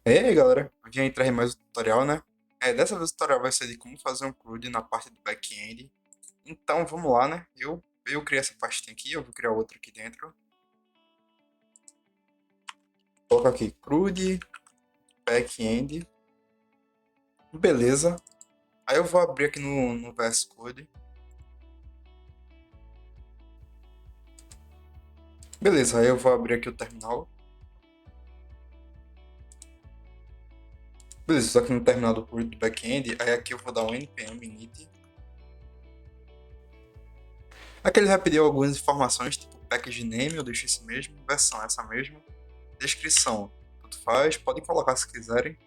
E aí, galera, eu vim aí trazer mais um tutorial, né? Dessa vez o tutorial vai ser de como fazer um CRUD na parte do back-end. Então, vamos lá, né? Eu criei essa pastinha aqui, eu vou criar outra aqui dentro. Colocar aqui CRUD, back-end, beleza. Aí eu vou abrir aqui no VS Code. Beleza, aí eu vou abrir aqui o terminal. Beleza, só que no terminal do CRUD do back-end, aí aqui eu vou dar um npm init. Aqui ele vai pedir algumas informações, tipo package name, eu deixo esse mesmo, versão essa mesma. Descrição, tanto faz, podem colocar se quiserem.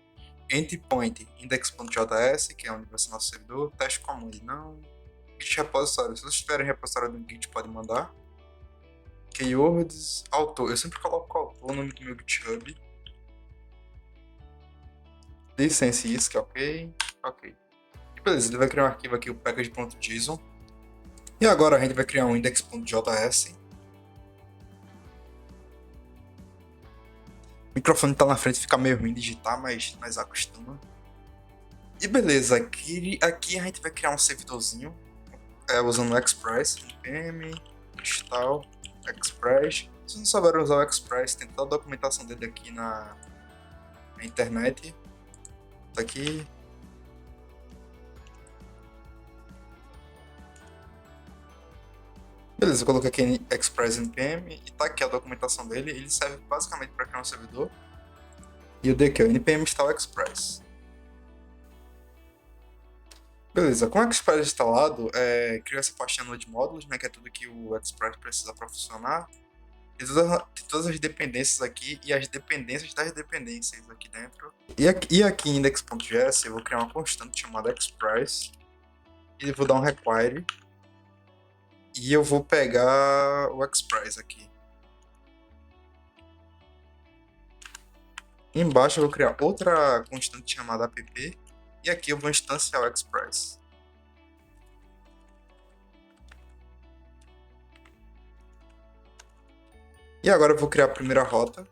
Endpoint, index.js, que é onde vai ser nosso servidor. Teste comum, não. Git repositório, se vocês tiverem repositório no Git, pode mandar. Keywords, autor, eu sempre coloco autor, o nome do meu GitHub. License isso, que é ok. Ok. E beleza, ele vai criar um arquivo aqui, o package.json. E agora a gente vai criar um index.js. O microfone tá na frente, fica meio ruim digitar, mas acostuma. E beleza, aqui a gente vai criar um servidorzinho usando o Express, npm, install, Express. Se não souberam usar o Express, tem toda a documentação dele aqui na internet. Tá aqui. Beleza, eu coloquei aqui Express npm e tá aqui a documentação dele. Ele serve basicamente para criar um servidor. E eu dei aqui, ó, npm install Express. Beleza, com o Express instalado, criou essa pastinha Node Modules, né, que é tudo que o Express precisa para funcionar. Tem todas as dependências aqui e as dependências das dependências aqui dentro. E aqui em index.js eu vou criar uma constante chamada express e vou dar um require e eu vou pegar o express aqui. Embaixo eu vou criar outra constante chamada app e aqui eu vou instanciar o express. E agora eu vou criar a primeira rota.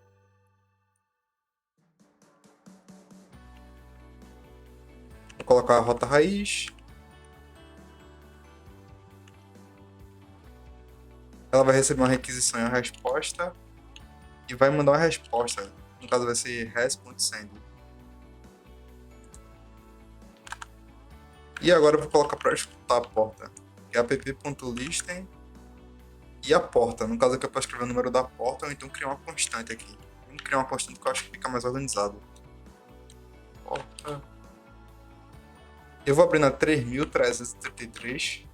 Vou colocar a rota raiz. Ela vai receber uma requisição e uma resposta e vai mandar uma resposta. No caso vai ser res.send. E agora eu vou colocar para escutar a porta, que é app.listen e a porta. No caso aqui eu posso escrever o número da porta ou então criar uma constante aqui. Vamos criar uma constante que eu acho que fica mais organizado. Porta. Eu vou abrir na 3333.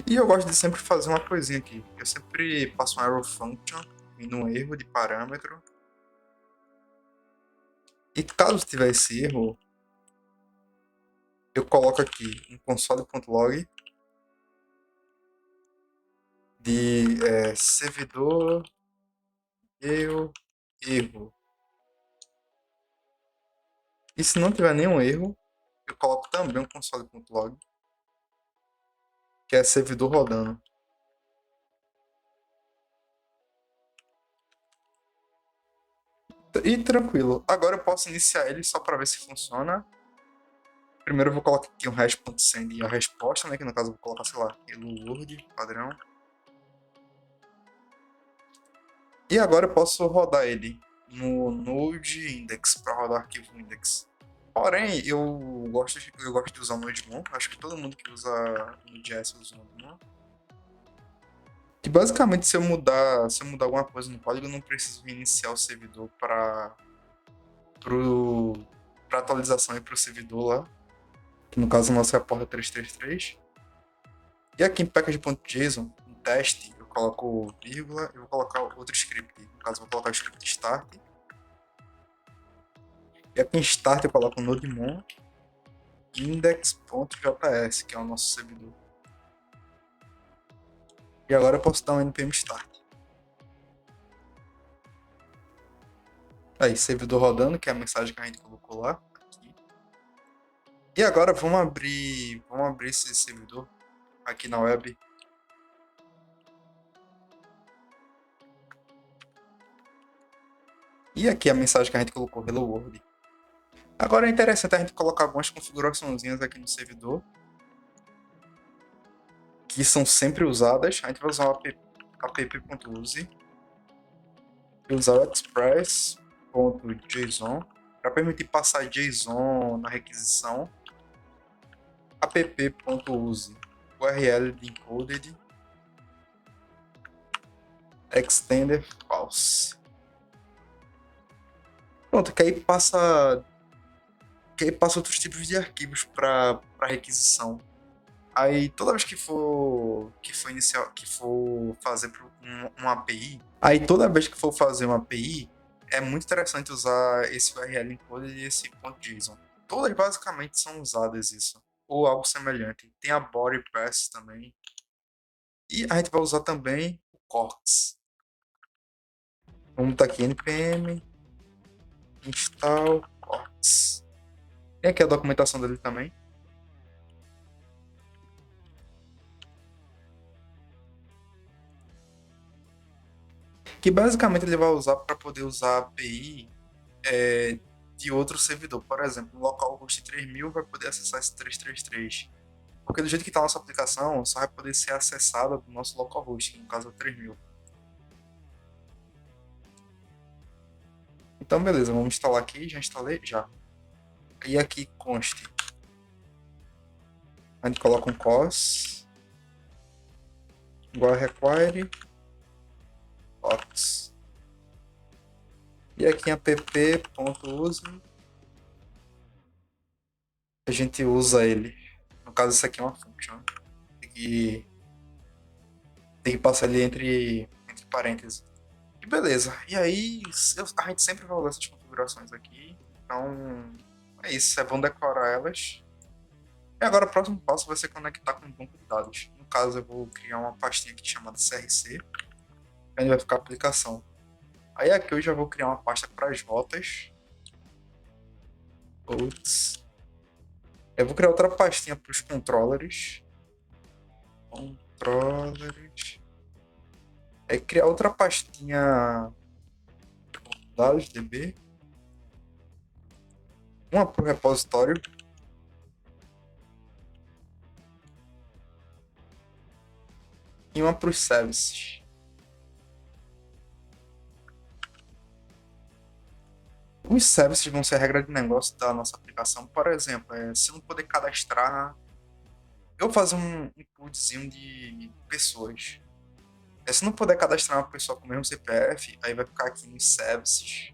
E eu gosto de sempre fazer uma coisinha aqui. Eu sempre passo um arrow function no erro de parâmetro. E caso tiver esse erro, eu coloco aqui um console.log de servidor erro. E se não tiver nenhum erro, eu coloco também um console.log, que é servidor rodando. E tranquilo. Agora eu posso iniciar ele só para ver se funciona. Primeiro eu vou colocar aqui um hash.send e a resposta, né? Que no caso eu vou colocar, sei lá, hello world, padrão. E agora eu posso rodar ele no Node Index, para rodar arquivo index. Porém, eu gosto de usar o NodeMon. Acho que todo mundo que usa Node.js usa o NodeMon. Que basicamente se eu mudar alguma coisa no código, eu não preciso reiniciar o servidor para atualização e para o servidor lá. Que no caso nosso é a porta 333. E aqui em package.json, em teste, eu coloco vírgula e vou colocar outro script. No caso, eu vou colocar o script start. E aqui em start eu coloco o nodemon index.js, que é o nosso servidor. E agora eu posso dar um npm start. Aí, servidor rodando, que é a mensagem que a gente colocou lá. Aqui. E agora vamos abrir esse servidor aqui na web. E aqui a mensagem que a gente colocou, Hello World. Agora é interessante a gente colocar algumas configuraçõezinhas aqui no servidor, que são sempre usadas. A gente vai usar o app.use e usar o express.json para permitir passar JSON na requisição. app.use URL de encoded extender false. Pronto, que aí passa outros tipos de arquivos para requisição. Aí toda vez que for fazer uma API, aí toda vez que for fazer uma API, é muito interessante usar esse URL encoded e esse .json. Todas basicamente são usadas isso, ou algo semelhante. Tem a body pass também. E a gente vai usar também o Cortex. Vamos botar aqui npm install Cortex. Tem aqui a documentação dele também. Que basicamente ele vai usar para poder usar a API de outro servidor. Por exemplo, o localhost 3000 vai poder acessar esse 333. Porque do jeito que está a nossa aplicação, só vai poder ser acessada do nosso localhost, que no caso é o 3000. Então, beleza, vamos instalar aqui. Já instalei? Já. E aqui conste. A gente coloca um cos igual a require docs. E aqui em app.use a gente usa ele. No caso, isso aqui é uma function. Tem que passar ali entre parênteses. E beleza. E aí, a gente sempre vai usar essas configurações aqui. Então, é isso. É bom decorar elas. E agora o próximo passo vai ser conectar com o banco de dados. No caso, eu vou criar uma pastinha aqui chamada CRC. Onde vai ficar a aplicação. Aí aqui eu já vou criar uma pasta para as rotas. Outros. Eu vou criar outra pastinha para os controllers. Controllers. Aí criar outra pastinha dados DB. Uma para o repositório. E uma para os services. Os services vão ser a regra de negócio da nossa aplicação. Por exemplo, se eu não poder cadastrar, eu vou fazer um poolzinho de pessoas. Se não puder cadastrar uma pessoa com o mesmo CPF, aí vai ficar aqui nos services.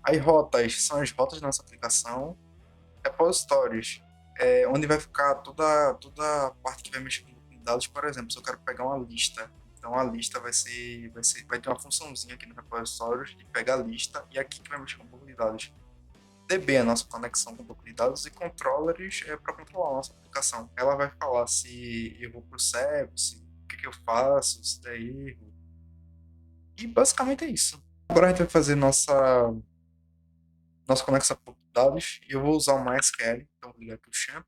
Aí rotas são as rotas da nossa aplicação. Repositórios, onde vai ficar toda a parte que vai mexer com dados. Por exemplo, se eu quero pegar uma lista, então a lista vai ter uma funçãozinha aqui no repositórios de pegar a lista e aqui que vai mexer com banco de dados. DB é a nossa conexão com o banco de dados e controllers é para controlar a nossa aplicação. Ela vai falar se eu vou para o service, o que eu faço, se der erro. E basicamente é isso. Agora a gente vai fazer nossa conexão com dados e eu vou usar o MySQL. Então vou ligar aqui o champ.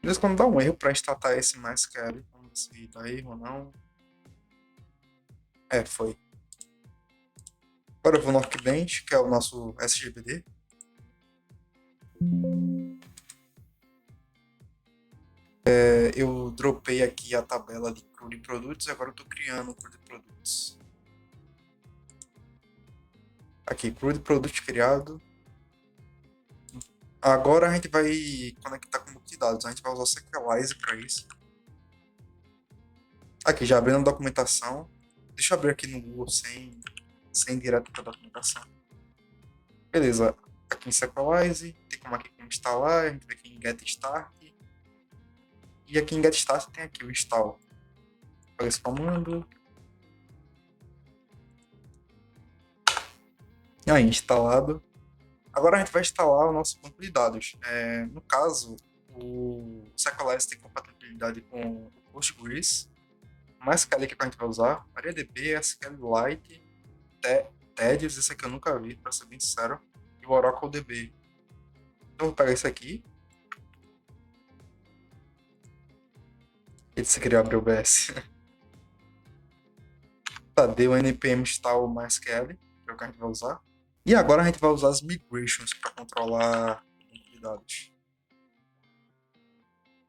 De vez em quando dá um erro para instalar esse MySQL. Vamos ver se dá erro ou não. Foi. Agora eu vou no Workbench, que é o nosso SGBD. Eu dropei aqui a tabela de CRUD produtos e agora eu estou criando o CRUD produtos. Aqui, CRUD produtos criado. Agora a gente vai conectar com o banco de dados. A gente vai usar o Sequelize para isso. Aqui, já abrindo a documentação. Deixa eu abrir aqui no Google sem direto para a documentação. Beleza. Aqui em Sequelize, tem como instalar. A gente vem aqui em Get Start. E aqui em Get Start tem aqui o install. Pega esse comando. E aí, instalado. Agora a gente vai instalar o nosso banco de dados. No caso, o Sequelize tem compatibilidade com o Postgres, o MySQL que a gente vai usar, MariaDB, SQLite, Tedious, esse aqui eu nunca vi, para ser bem sincero, e o Oracle DB. Então eu vou pegar esse aqui. Esse queria abrir o OBS. Tá, deu npm install MySQL, que é o que a gente vai usar. E agora a gente vai usar as migrations para controlar o banco de dados.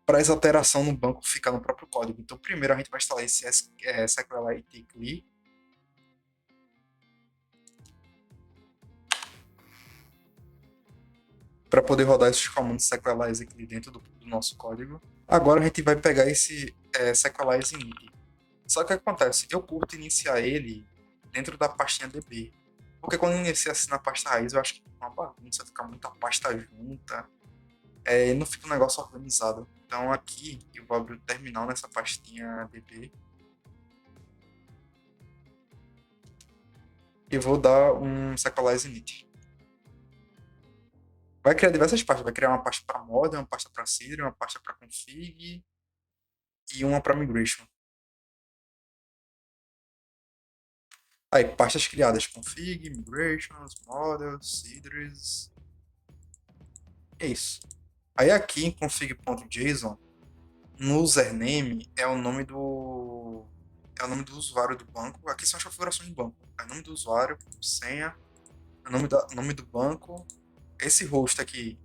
Para essa alteração no banco ficar no próprio código. Então, primeiro a gente vai instalar esse SQLite CLI. Para poder rodar esses comandos SQLite aqui dentro do nosso código. Agora a gente vai pegar esse SQLite init. Só que o que acontece? Eu curto iniciar ele dentro da pastinha DB. Porque quando eu inicio assim na pasta raiz, eu acho que fica uma bagunça, fica muita pasta junta. E não fica um negócio organizado. Então aqui eu vou abrir o terminal nessa pastinha DB. E vou dar um SQLite init. Vai criar diversas pastas. Vai criar uma pasta para model, uma pasta para seeder, uma pasta para config e uma para migration. Aí, pastas criadas: config, migrations, models, seeders. É isso. Aí aqui em config.json, no username é o nome do usuário do banco. Aqui são as configurações do banco. É o nome do usuário, senha, nome do banco. Esse host aqui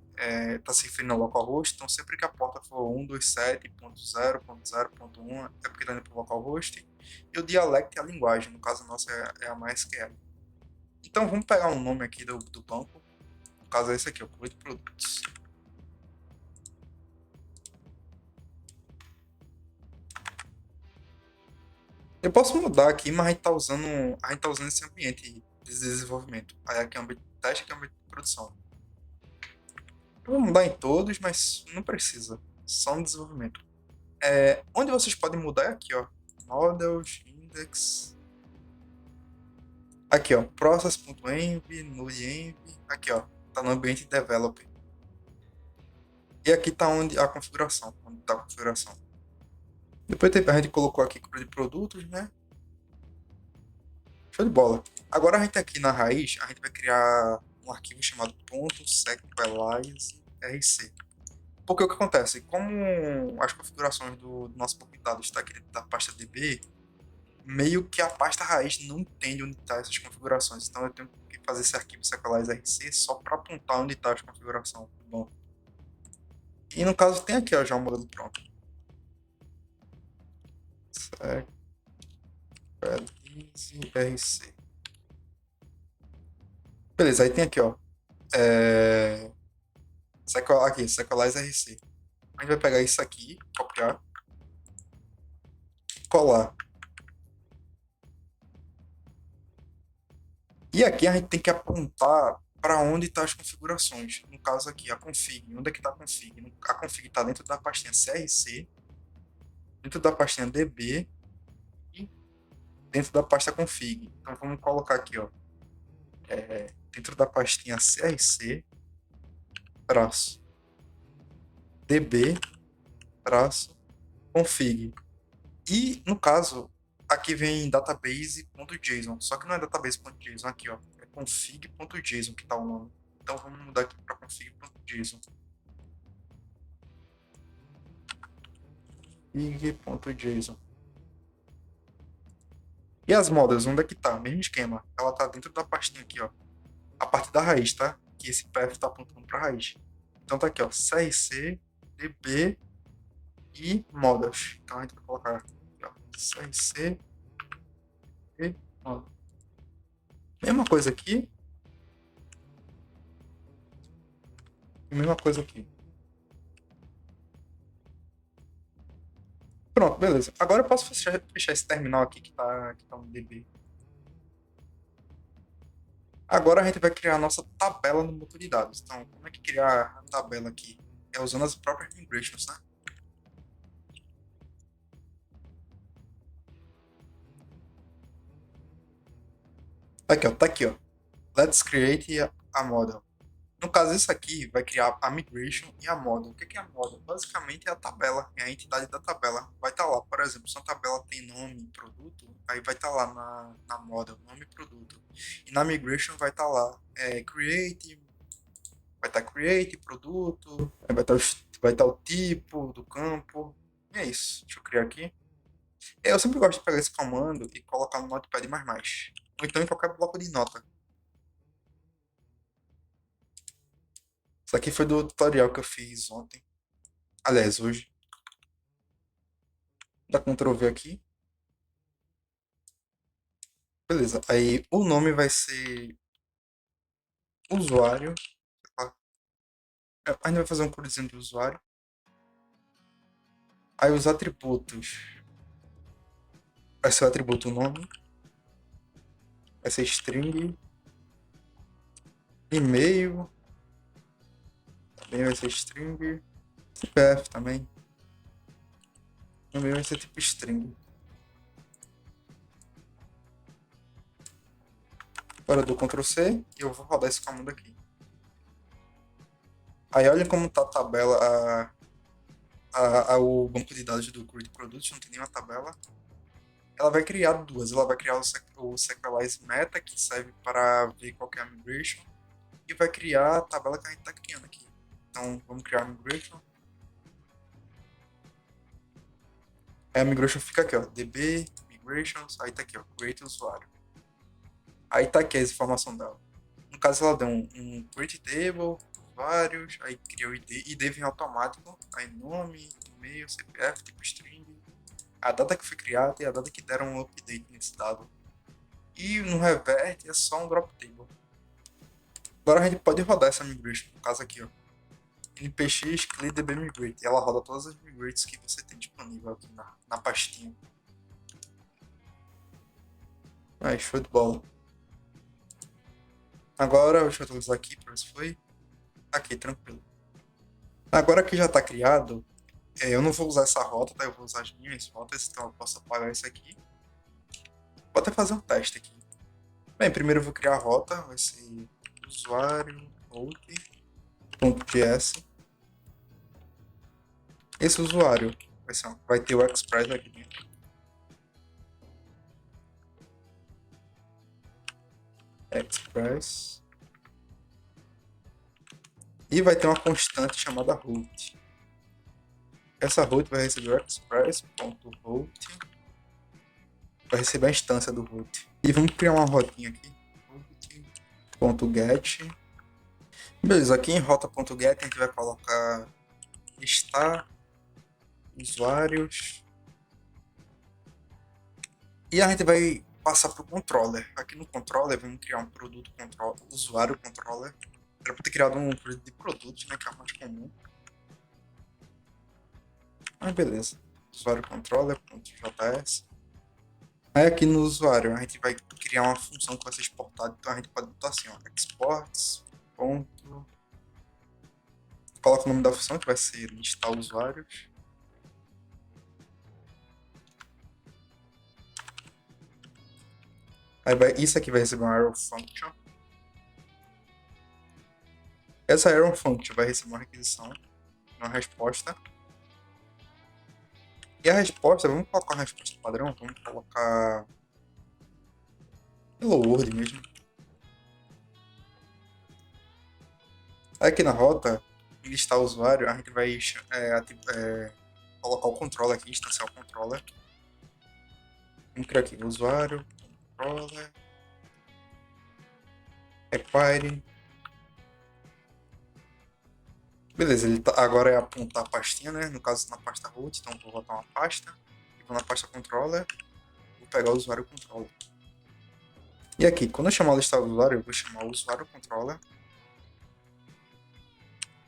está se referindo ao localhost, então sempre que a porta for 127.0.0.1 é porque está indo para o localhost. E o dialect é a linguagem, no caso nossa é a MySQL. Então vamos pegar um nome aqui do banco, no caso é esse aqui, o Create Products. Eu posso mudar aqui, mas a gente tá usando esse ambiente de desenvolvimento. Aí aqui é um ambiente de teste, aqui é um ambiente de produção. Eu vou mudar em todos, mas não precisa. Só no desenvolvimento. Onde vocês podem mudar é aqui, ó. Models, Index. Aqui, ó. Process.env, node.env. Aqui, ó. Tá no ambiente developer. E aqui tá onde a configuração. Onde tá a configuração. Depois a gente colocou aqui de produtos, né? Show de bola. Agora a gente aqui na raiz, a gente vai criar um arquivo chamado .sequelize.rc. Porque o que acontece? Como as configurações do nosso banco de dados está aqui dentro da pasta DB, meio que a pasta raiz não entende onde estão essas configurações. Então eu tenho que fazer esse arquivo sequelize.rc só para apontar onde está as configurações do banco. E no caso tem aqui ó, já o modelo pronto. Sequelize.rc. Beleza, aí tem aqui ó. Aqui, sequelize.rc. A gente vai pegar isso aqui, copiar, colar. E aqui a gente tem que apontar para onde estão as configurações. No caso aqui, a config. Onde é que está a config? A config está dentro da pastinha CRC, dentro da pastinha DB e dentro da pasta config. Então vamos colocar aqui, ó, dentro da pastinha CRC, traço, DB, traço, config. E, no caso, aqui vem database.json, só que não é database.json aqui, ó, é config.json que tá o nome. Então vamos mudar aqui para config.json. Config.json. E as models, onde é que tá? Mesmo esquema. Ela tá dentro da pastinha aqui, ó. A parte da raiz, tá? Que esse path tá apontando para raiz. Então tá aqui, ó, crc, db e models. Então a gente vai colocar aqui, ó, crc e models. Mesma coisa aqui. E mesma coisa aqui. Pronto, beleza. Agora eu posso fechar esse terminal aqui que tá no DB. Agora a gente vai criar a nossa tabela no banco de dados. Então, como é que criar a tabela aqui? É usando as próprias migrations, né? Aqui, ó, tá aqui, ó. Let's create a model. No caso, isso aqui vai criar a migration e a model. O que é a model? Basicamente é a tabela, é a entidade da tabela. Vai estar lá, por exemplo, se uma tabela tem nome e produto, aí vai estar lá na model, nome e produto. E na migration vai estar lá, create, vai estar create, produto, aí vai estar o tipo do campo. E é isso. Deixa eu criar aqui. Eu sempre gosto de pegar esse comando e colocar no Notepad++. Ou então em qualquer bloco de nota. Isso aqui foi do tutorial que eu fiz ontem. Aliás, hoje. Dá Ctrl V aqui. Beleza. Aí o nome vai ser usuário. Ah, ainda vai fazer um codezinho do usuário. Aí os atributos. Vai ser o atributo nome. Vai ser string. E-mail. Também vai ser string. CPF também. E-mail vai ser tipo string. Agora eu dou Ctrl C e eu vou rodar esse comando aqui. Aí olha como tá a tabela, o banco de dados do Create Product, não tem nenhuma tabela. Ela vai criar duas. Ela vai criar o Sequelize Meta, que serve para ver qual que é a migration, e vai criar a tabela que a gente está criando aqui. Então vamos criar a migration. Aí a migration fica aqui, ó, db migrations, aí tá aqui, ó, create usuário. Aí tá aqui as informações dela. No caso ela deu um create table, usuários, aí cria o ID vem automático, aí nome, e-mail, CPF, tipo string, a data que foi criada e a data que deram um update nesse dado. E no revert é só um drop table. Agora a gente pode rodar essa migration, no caso aqui, ó, npx clear db migrate, e ela roda todas as migrates que você tem disponível aqui na pastinha. Aí, show de bola. Agora, deixa eu atualizar aqui para ver se foi. Aqui, tranquilo. Agora que já está criado, eu não vou usar essa rota, tá? Eu vou usar as minhas rotas, então eu posso apagar isso aqui. Vou até fazer um teste aqui. Bem, primeiro eu vou criar a rota, vai ser usuário route.js. Esse usuário vai ter o Express aqui dentro. Express. E vai ter uma constante chamada route. Essa route vai receber o express.route. Vai receber a instância do route. E vamos criar uma rotinha aqui. Route.get. Beleza, aqui em rota.get a gente vai colocar listar usuários. E a gente vai passar para o controller. Aqui no controller vamos criar um produto controller, usuário controller. Era para ter criado um produto de produtos, né, que é o mais comum. Mas beleza. Usuário controller.js. Aí aqui no usuário a gente vai criar uma função que vai ser exportada, então a gente pode botar assim, ó, exports. Ponto. Coloca o nome da função que vai ser listar usuários. Aí isso aqui vai receber uma arrow function. Essa arrow function vai receber uma requisição, uma resposta. E a resposta, vamos colocar uma resposta padrão, vamos colocar Hello World mesmo. Aqui na rota, em listar o usuário, a gente vai colocar o controller aqui, instanciar o controller. Vamos criar aqui usuário, controller, require. Beleza, agora é apontar a pastinha, né? No caso, na pasta root, então vou botar uma pasta. E vou na pasta controller, vou pegar o usuário controller. E aqui, quando eu chamar o listar o usuário, eu vou chamar o usuário controller.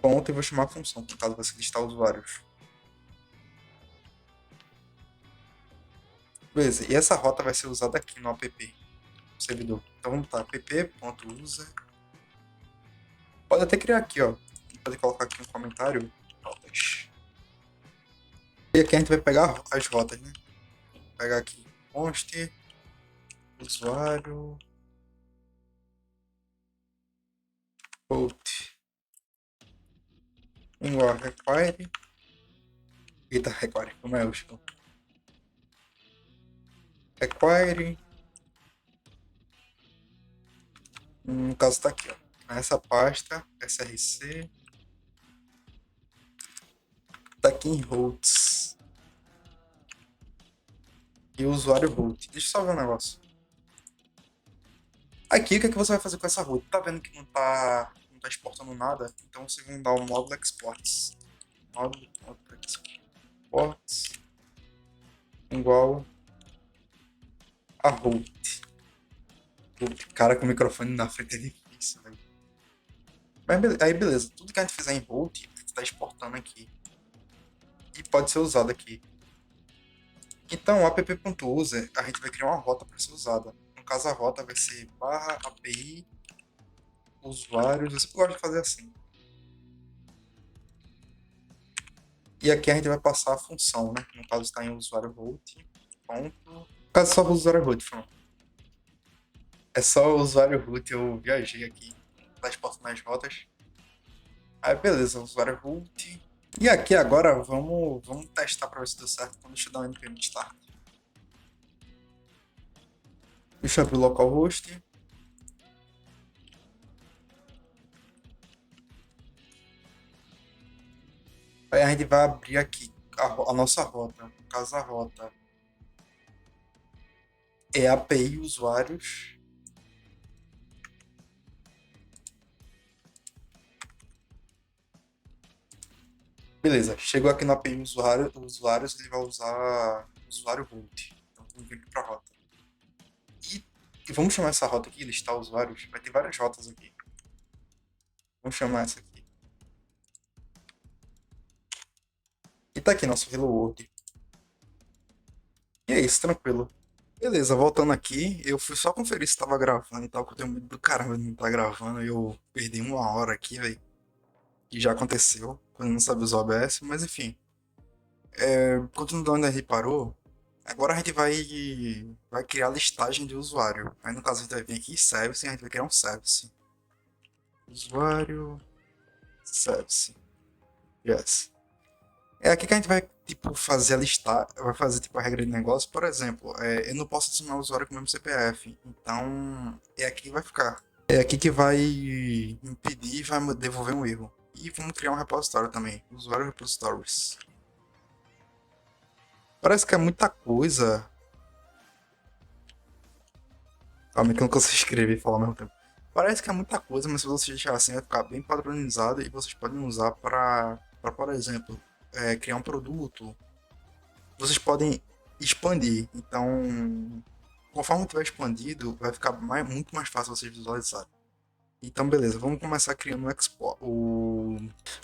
Ponto, e vou chamar a função, no caso vai ser listar usuários. Beleza, e essa rota vai ser usada aqui no app, no servidor. Então vamos botar app.user. Pode até criar aqui, ó. Pode colocar aqui um comentário. Rotas. E aqui a gente vai pegar as rotas, né? Vou pegar aqui const, usuário, route, igual require. Eita, require, como é o show? Require. No caso tá aqui, ó. Nessa pasta, src. Tá aqui em routes. e o usuário root. Deixa eu só ver um negócio. Aqui, o que é que você vai fazer com essa root? Tá vendo que não tá exportando nada? Então você vai dar o módulo exports. Módulo exports igual a root. Cara, com o microfone na frente é difícil, velho. Mas aí beleza, tudo que a gente fizer em root, a gente tá exportando aqui. E pode ser usado aqui. Então, app.user, a gente vai criar uma rota para ser usada. No caso, a rota vai ser barra API usuários. Eu sempre gosto de fazer assim. E aqui a gente vai passar a função, né? No caso, está em usuário root. Ponto. No caso, só o usuário root, pronto. É só o usuário root, eu viajei aqui. Tá exportando as rotas. Aí, beleza, usuário root. E aqui agora, vamos testar para ver se deu certo. Então, deixa eu dar um npm start. Deixa eu abrir o localhost. Aí a gente vai abrir aqui a nossa rota. No caso, a rota é API usuários. Beleza, chegou aqui no API usuários, ele vai usar usuário root. Então vamos vir aqui para a rota. E, e vamos chamar essa rota aqui, listar usuários. Vai ter várias rotas aqui. Vamos chamar essa aqui. E tá aqui nosso Hello World. E é isso, tranquilo. Beleza, voltando aqui, eu fui só conferir se tava gravando e tal, que eu tenho medo do caramba de não tá gravando. E eu perdi uma hora aqui, velho. Que já aconteceu, quando eu não sabia usar o OBS, mas enfim. Continuando onde a gente parou, agora a gente vai criar a listagem de usuário. Aí no caso a gente vai vir aqui em service e a gente vai criar um service. Usuário, service. Yes. É aqui que a gente vai tipo fazer a listar, vai fazer tipo a regra de negócio. Por exemplo, eu não posso adicionar o usuário com o mesmo CPF, então é aqui que vai ficar. É aqui que vai impedir e vai devolver um erro. E vamos criar um repositório também, usuário repositories. Parece que é muita coisa. Calma que eu não consigo escrever e falar ao mesmo tempo. Parece que é muita coisa, mas se você deixar assim vai ficar bem padronizado e vocês podem usar para, por exemplo, criar um produto. Vocês podem expandir. Então, conforme tiver expandido, vai ficar muito mais fácil vocês visualizarem. Então, beleza, vamos começar criando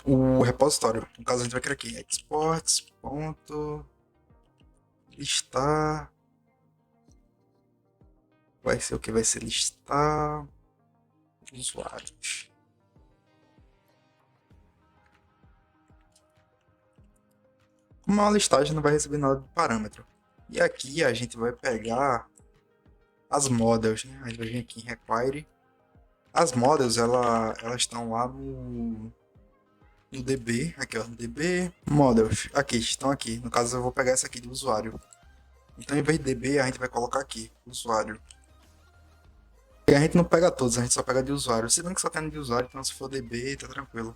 o repositório. No caso, a gente vai criar aqui exports.listar. Vai ser o que? Vai ser listar usuários. Como é uma listagem, não vai receber nada de parâmetro. E aqui a gente vai pegar as models, né? A gente vai vir aqui em require. As models, elas estão lá no DB, aqui ó, DB models, aqui, estão aqui. No caso eu vou pegar essa aqui do usuário. Então em vez de DB a gente vai colocar aqui, usuário. E a gente não pega todos, a gente só pega de usuário. Se bem que só tem de usuário, então se for DB, tá tranquilo.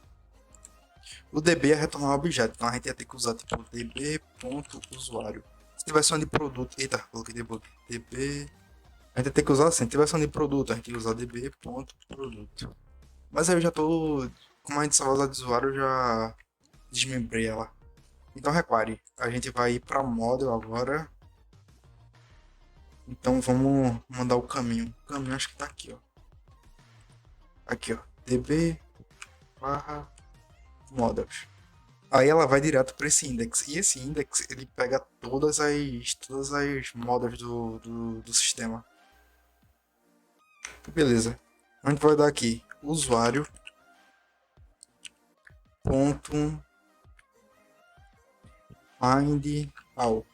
O DB é retornar um objeto, então a gente ia ter que usar tipo db.usuário. Se tivesse um de produto, eita, coloquei debug, db, a gente ia ter que usar assim, se tivesse um de produto, a gente ia usar db.produto. Mas aí eu já tô, como a gente só vai usar de usuário, eu já desmembrei ela. Então repare, a gente vai ir para model agora. Então vamos mandar o caminho. O caminho acho que tá aqui, ó. Aqui, ó, db barra models. Aí ela vai direto para esse index. E esse index ele pega todas as models do sistema. Beleza. A gente vai dar aqui usuário ponto find all.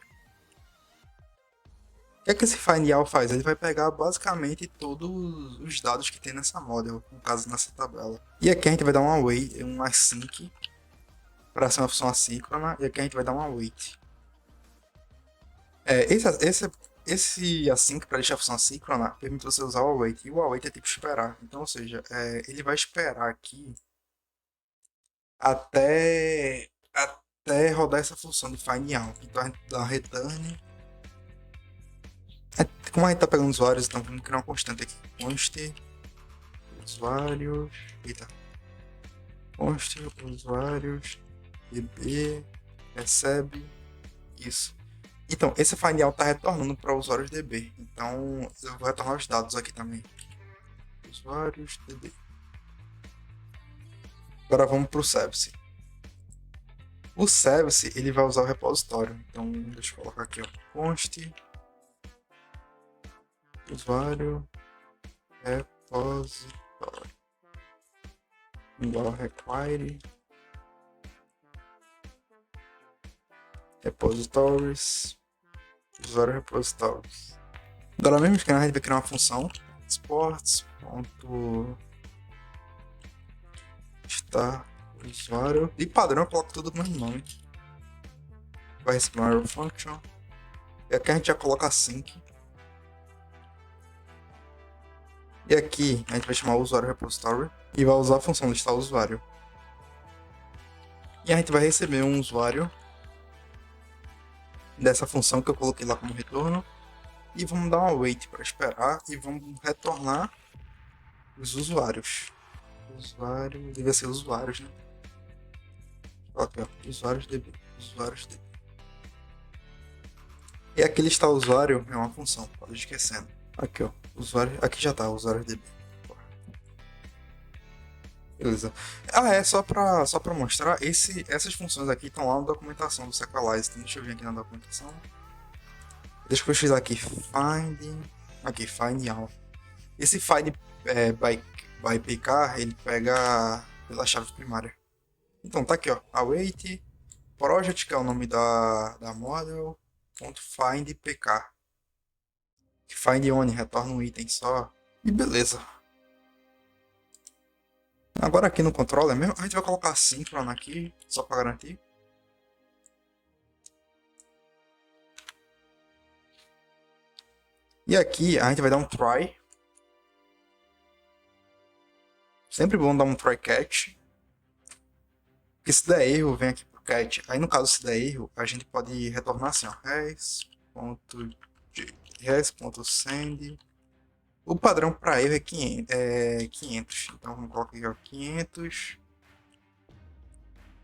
O que é que esse find all faz? Ele vai pegar basicamente todos os dados que tem nessa model, no caso nessa tabela. E aqui a gente vai dar um await, um async para ser uma função assíncrona, e aqui a gente vai dar um await. Esse async para deixar a função assíncrona permite você usar o await, e o await é tipo esperar. Então, ou seja, ele vai esperar aqui até rodar essa função de find all. Então a gente dá return Como a gente tá pegando usuários, então vamos criar uma constante aqui. Const usuários. Eita. Const usuários db recebe isso. Então, esse findAll tá retornando para usuários db. Então, eu vou retornar os dados aqui também. Usuários db. Agora vamos para o service. O service ele vai usar o repositório. Então, deixa eu colocar aqui, ó. Const usuário repositório igual require repositories usuário repositories. Agora mesmo que a gente vai criar uma função sports.start usuário de padrão, eu coloco tudo no mesmo nome. Vai receber uma error function e aqui a gente já coloca async. E aqui a gente vai chamar o usuário repository e vai usar a função listar usuário. E a gente vai receber um usuário dessa função que eu coloquei lá como retorno. E vamos dar uma wait para esperar e vamos retornar os usuários. Usuário, devia ser usuários, né? Aqui, ó, usuários DB, usuários DB. E aqui listar usuário é uma função, pode ir esquecendo. Aqui, ó, usuário, aqui já tá, usuário DB. Beleza. Só pra mostrar, essas funções aqui estão lá na documentação do Sequelize. Então, deixa eu vir aqui na documentação. Deixa eu pesquisar aqui, find all. Esse find by pk, ele pega pela chave primária. Então tá aqui, ó, await project, que é o nome da model, .find pk. Find only, retorna um item só. E beleza. Agora aqui no controller mesmo, a gente vai colocar asynchron aqui, só para garantir. E aqui a gente vai dar um try. Sempre bom dar um try catch. Porque se der erro, vem aqui pro catch. Aí no caso, se der erro, a gente pode retornar assim, ó. res.send. O padrão para erro é 500. Então vamos colocar aqui, ó,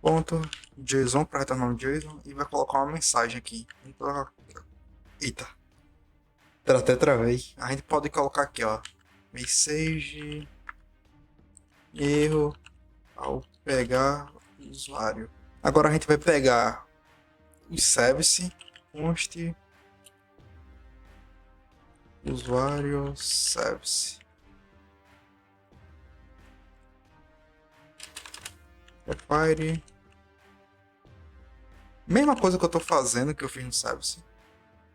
500.json para retornar um JSON e vai colocar uma mensagem aqui. Então, eita. Até travei. A gente pode colocar aqui, ó, message erro ao pegar o usuário. Agora a gente vai pegar o service const usuário service require, mesma coisa que eu estou fazendo que eu fiz no service.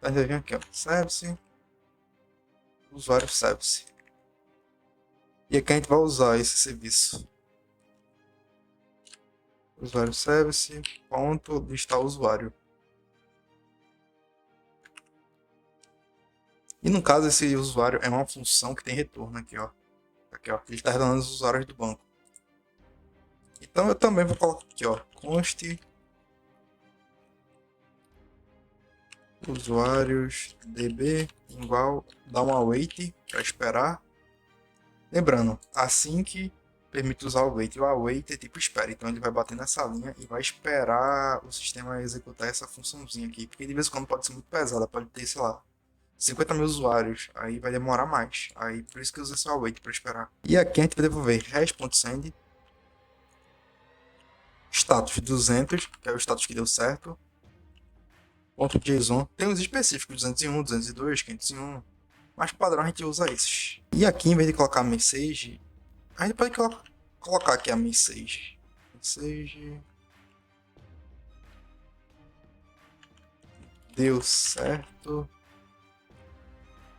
A gente vai vir aqui, ó, service usuário service. E aqui a gente vai usar esse serviço. Usuário service, ponto, listar usuário. E no caso, esse usuário é uma função que tem retorno aqui, ó. Aqui, ó. Ele está retornando os usuários do banco. Então eu também vou colocar aqui, ó. Const usuários db igual, dá uma await para esperar. Lembrando, assim que permite usar o await. O await é tipo espera, então ele vai bater nessa linha e vai esperar o sistema executar essa funçãozinha aqui, porque de vez em quando pode ser muito pesada, pode ter, sei lá, 50 mil usuários, aí vai demorar mais, aí por isso que eu uso esse await para esperar. E aqui a gente vai devolver res.send status 200, que é o status que deu certo, .json, tem os específicos, 201, 202, 501, mas padrão a gente usa esses. E aqui, em vez de colocar message, a gente pode colocar aqui a message. Deu certo.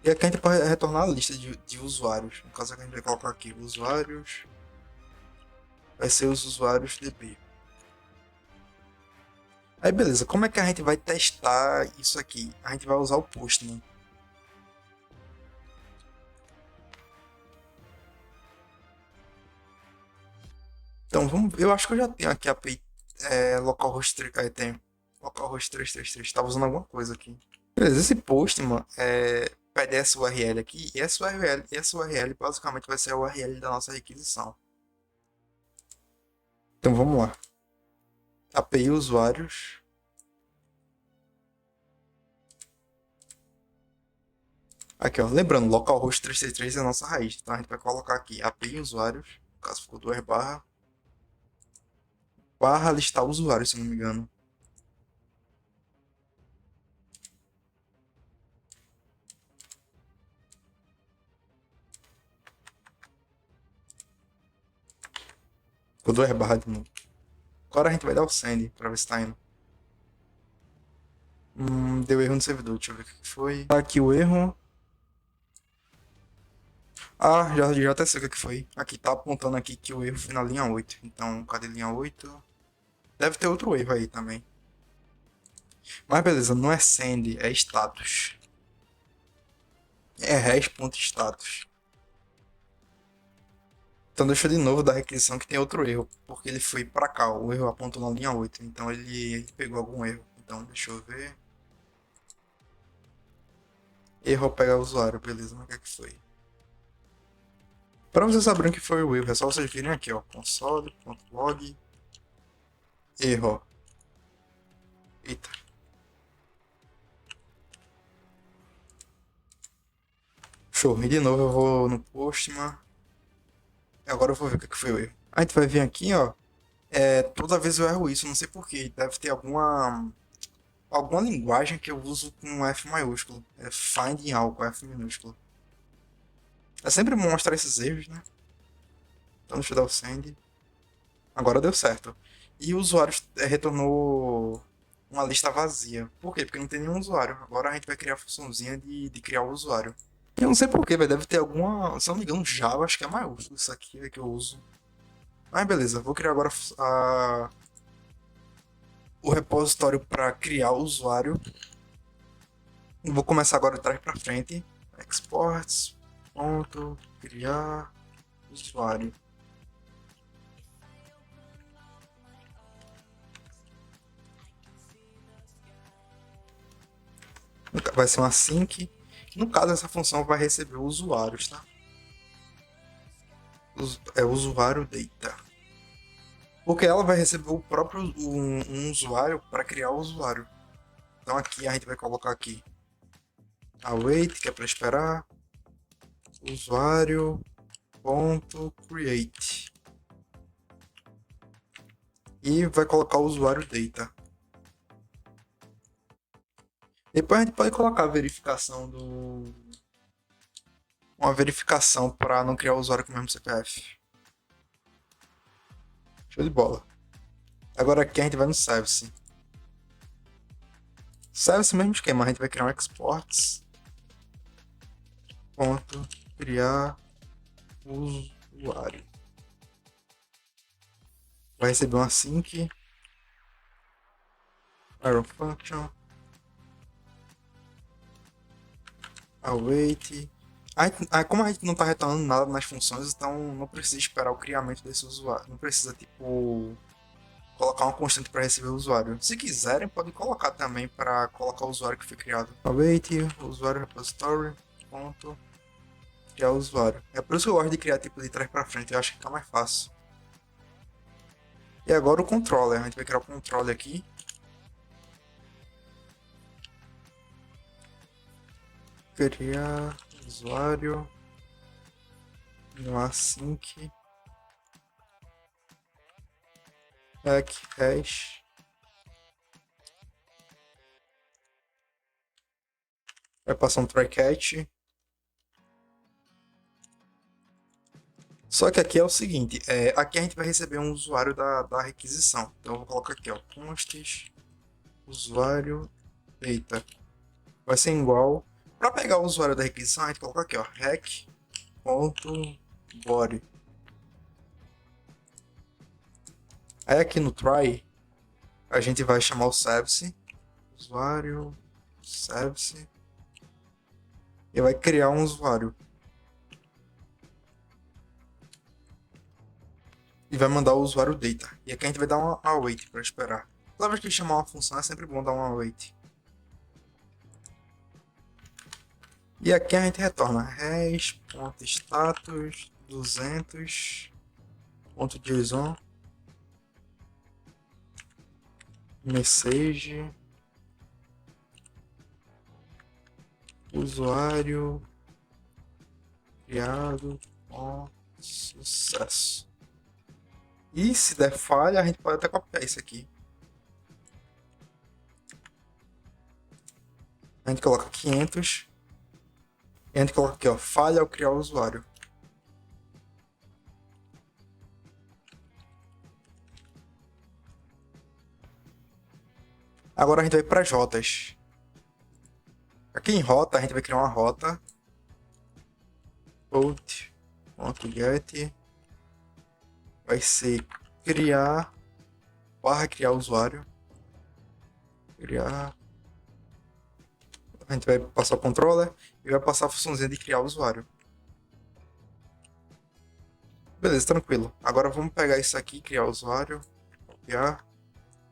E aqui a gente pode retornar a lista de usuários. No caso aqui a gente vai colocar aqui usuários. Vai ser os usuários DB. Aí beleza, como é que a gente vai testar isso aqui? A gente vai usar o Postman. Então vamos, eu acho que eu já tenho aqui a API localhost, tem localhost 333, estava usando alguma coisa aqui. Beleza, esse Postman pede essa URL aqui, e essa URL basicamente vai ser a URL da nossa requisição. Então vamos lá. API usuários. Aqui, ó. Lembrando, localhost 333 é a nossa raiz. Então a gente vai colocar aqui API usuários. No caso ficou 2 barra. Barra listar usuários, se não me engano. Ficou 2 barra de novo. Agora a gente vai dar o send pra ver se tá indo. Deu erro no servidor. Deixa eu ver o que foi. Tá aqui o erro. Ah, já até sei o que foi. Aqui tá apontando aqui que o erro foi na linha 8. Então, cadê linha 8? Deve ter outro erro aí também. Mas beleza, não é send, é status. É res.status. Então deixa eu de novo dar a requisição que tem outro erro. Porque ele foi pra cá, o erro apontou na linha 8. Então ele pegou algum erro. Então deixa eu ver. Erro ao pegar o usuário, beleza, mas o que é que foi? Para vocês saberem que foi o erro, é só vocês virem aqui, ó, console.log, erro. Eita. Show, e de novo eu vou no Postman. Agora eu vou ver o que foi o erro. A gente vai vir aqui, ó, toda vez eu erro isso, não sei porquê, deve ter alguma linguagem que eu uso com F maiúsculo, é find all com F minúsculo. É sempre bom mostrar esses erros, né? Então deixa eu dar o send. Agora deu certo. E o usuário retornou uma lista vazia. Por quê? Porque não tem nenhum usuário. Agora a gente vai criar a funçãozinha de criar o usuário. Eu não sei porquê, velho. Deve ter alguma. Se eu não me engano, Java, acho que é maiúsculo. Isso aqui é que eu uso. Mas beleza, vou criar agora o repositório para criar o usuário. Vou começar agora de trás para frente. Exports. Ponto. Criar usuário. Vai ser uma sync. No caso, essa função vai receber usuários, tá? É usuário data. Porque ela vai receber o próprio um usuário para criar o usuário. Então aqui a gente vai colocar aqui await, que é para esperar, usuário ponto create e vai colocar o usuário data. Depois a gente pode colocar a verificação uma verificação para não criar o usuário com o mesmo CPF. Show de bola. Agora aqui a gente vai no service. Service mesmo esquema, a gente vai criar um exports ponto criar usuário. Vai receber uma sync arrow function await. Como a gente não está retornando nada nas funções, então não precisa esperar o criamento desse usuário. Não precisa, tipo, colocar uma constante para receber o usuário. Se quiserem, podem colocar também para colocar o usuário que foi criado. Await, usuário repository, ponto, criar o usuário. É por isso que eu gosto de criar tipo de trás para frente, eu acho que fica mais fácil. E agora o controller, a gente vai criar o controller aqui. Criar usuário no async back hash vai passar um try catch. Só que aqui é o seguinte, aqui a gente vai receber um usuário da requisição. Então eu vou colocar aqui, ó, const usuário data vai ser igual. Para pegar o usuário da requisição, a gente coloca aqui, ó, rec.body. Aí aqui no try, a gente vai chamar o service, usuário, service, e vai criar um usuário. E vai mandar o usuário data. E aqui a gente vai dar uma await para esperar. Toda vez que chamar uma função é sempre bom dar uma await. E aqui a gente retorna res.status 200.json message usuário criado com sucesso. E se der falha, a gente pode até copiar isso aqui. A gente coloca 500 e a gente coloca aqui, ó, falha ao criar o usuário. Agora a gente vai para as rotas. Aqui em rota, a gente vai criar uma rota out.get vai ser criar criar usuário. Criar. A gente vai passar o controller e vai passar a funçãozinha de criar usuário. Beleza, tranquilo. Agora vamos pegar isso aqui, criar usuário, copiar.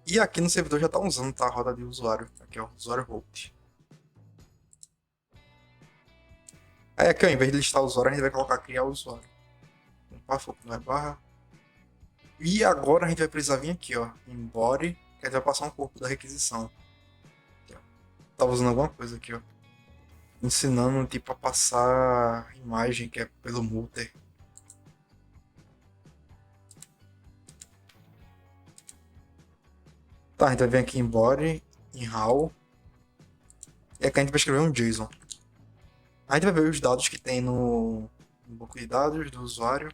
E aqui no servidor já está usando, tá, a roda de usuário. Aqui, ó, usuário root. Aí aqui, ó, em vez de listar o usuário, a gente vai colocar criar usuário. Barra. E agora a gente vai precisar vir aqui, ó, em body, que a gente vai passar um pouco da requisição. Tava usando alguma coisa aqui, ó. Ensinando, tipo, a passar imagem, que é pelo multer. Tá, a gente vai vir aqui em body, em how. E aqui a gente vai escrever um JSON. A gente vai ver os dados que tem no banco de dados do usuário.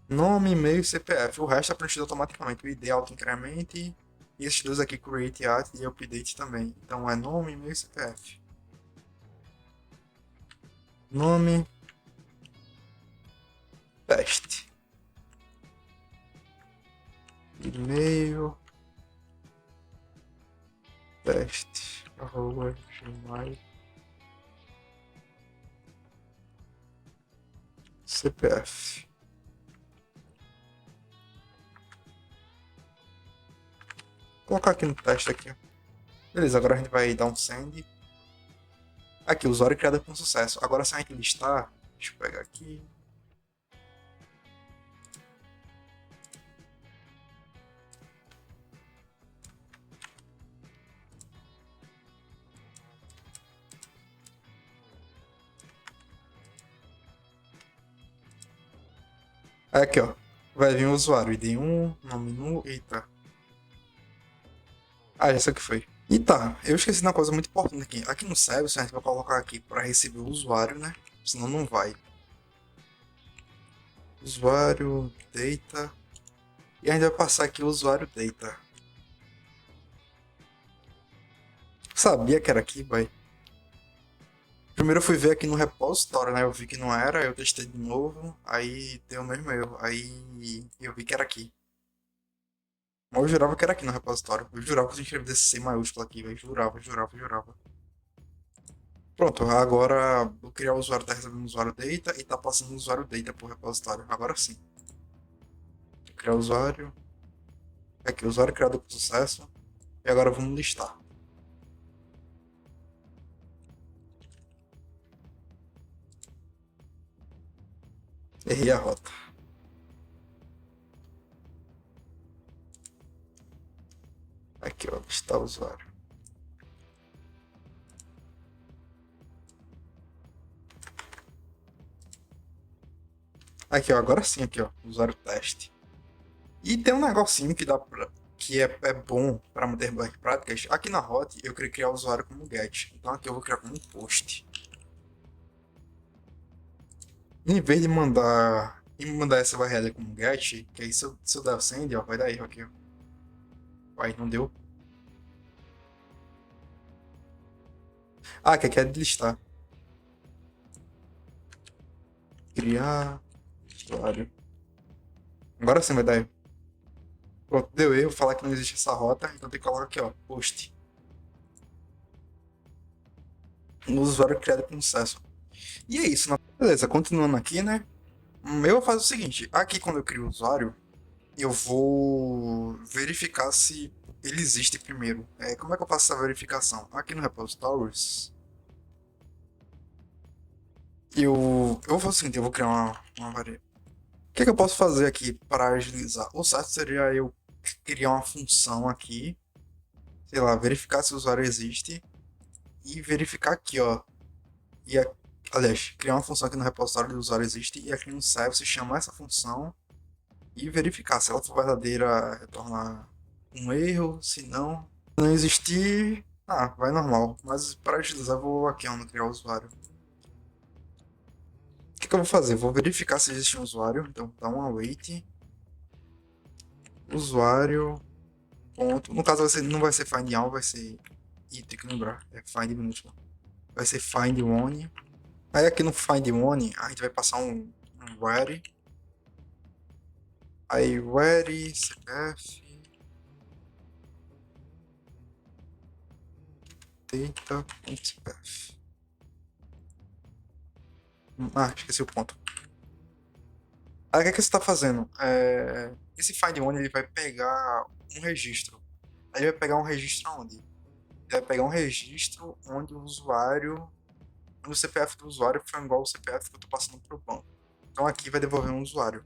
Nome, e-mail e CPF. O resto é preenchido automaticamente. O ID auto-incremente. E esses dois aqui, create, add e update também. Então é nome, e-mail e CPF. Nome. Teste. E-mail. Teste. @gmail. CPF. Vou colocar aqui no teste aqui. Beleza, agora a gente vai dar um send. Aqui, usuário criado com sucesso. Agora se a gente listar, deixa eu pegar aqui. Aí aqui, ó. Vai vir o usuário, ID1, nome nu, eita. Ah, essa que foi. E tá, eu esqueci de uma coisa muito importante aqui. Aqui no service a gente vai colocar aqui para receber o usuário, né? Senão não vai. Usuário, data. E a gente vai passar aqui o usuário data. Sabia que era aqui, vai. Primeiro eu fui ver aqui no repositório, né? Eu vi que não era, eu testei de novo, aí deu o mesmo erro. Aí eu vi que era aqui. Mas eu jurava que era aqui no repositório. Eu jurava que eu tinha escrevido esse C maiúsculo aqui, velho. Jurava. Pronto, agora o criar o usuário tá recebendo o usuário data e tá passando o usuário data pro repositório. Agora sim. Criar o usuário. Aqui, usuário criado com sucesso. E agora vamos listar. Errei a rota. Aqui, ó, listar o usuário. Aqui, ó, agora sim, aqui, ó, usuário teste. E tem um negocinho que dá pra, que é bom para manter boas práticas. Aqui na hot eu queria criar o usuário como get. Então aqui eu vou criar como post. Em vez de mandar essa URL como get, que aí se eu der o send, ó, vai dar erro aqui, ó. Vai, não deu. Ah, que aqui é de listar. Criar usuário. Agora sim vai dar erro. Pronto, deu erro, falar que não existe essa rota, então tem que colocar aqui, ó, post. Um usuário criado com sucesso. E é isso, né? Beleza, continuando aqui, né? Eu vou fazer o seguinte, aqui quando eu crio o usuário, eu vou verificar se ele existe primeiro. Como é que eu faço essa verificação? Aqui no repositories, eu vou fazer o seguinte, eu vou criar uma variável. O que é que eu posso fazer aqui para agilizar? O certo seria eu criar uma função aqui, sei lá, verificar se o usuário existe e verificar aqui, ó. E, aliás, criar uma função aqui no repositório do usuário existe e aqui no service chamar essa função e verificar se ela for verdadeira, retornar um erro, se não existir, vai normal. Mas para agilizar, eu vou aqui onde criar o usuário. O que eu vou fazer? Vou verificar se existe um usuário, então dá um await usuário ponto. No caso não vai ser find all, vai ser tem que lembrar, é find minúsculo. Vai ser find one. Aí aqui no find one a gente vai passar um where. Aí where cpf data.cpf. Esqueci o ponto. Aí o que, é que você está fazendo? Esse find one ele vai pegar um registro. Aí ele vai pegar um registro onde? Ele vai pegar um registro onde o usuário, onde o CPF do usuário foi igual ao CPF que eu estou passando para o banco. Então aqui vai devolver um usuário.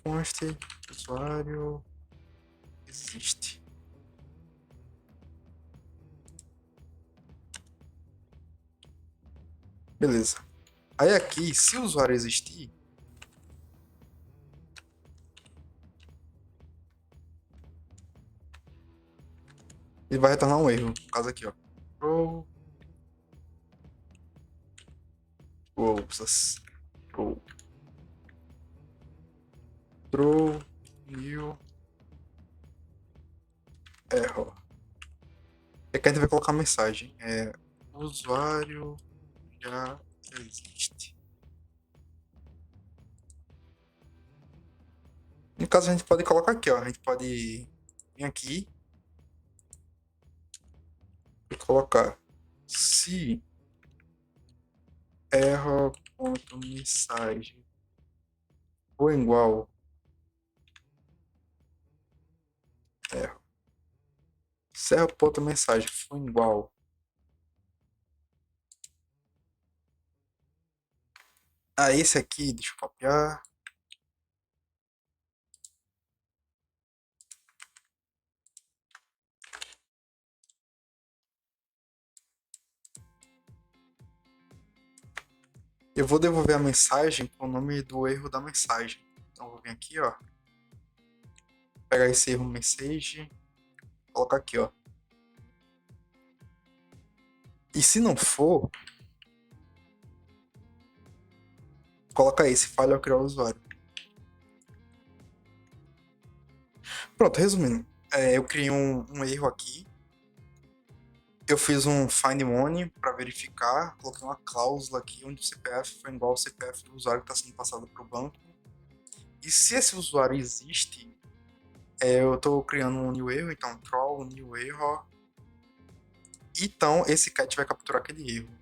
Conste usuário existe. Beleza. Aí aqui, se o usuário existir, ele vai retornar um erro. No caso aqui, ó. Throw. Ops. Throw new error. E aqui a gente vai colocar a mensagem. O usuário já existe. No caso, a gente pode colocar aqui, ó. A gente pode vir aqui e colocar se error.mensagem for igual error. Se error.mensagem for igual a esse aqui, deixa eu copiar. Eu vou devolver a mensagem com o nome do erro da mensagem. Então eu vou vir aqui, ó. Pegar esse erro message, colocar aqui, ó. E se não for, coloca esse, falha ao criar o usuário. Pronto, resumindo. Eu criei um erro aqui. Eu fiz um find money para verificar, coloquei uma cláusula aqui onde o CPF foi igual ao CPF do usuário que está sendo passado para o banco. E se esse usuário existe, eu estou criando um new erro, então throw new error. Então esse cat vai capturar aquele erro.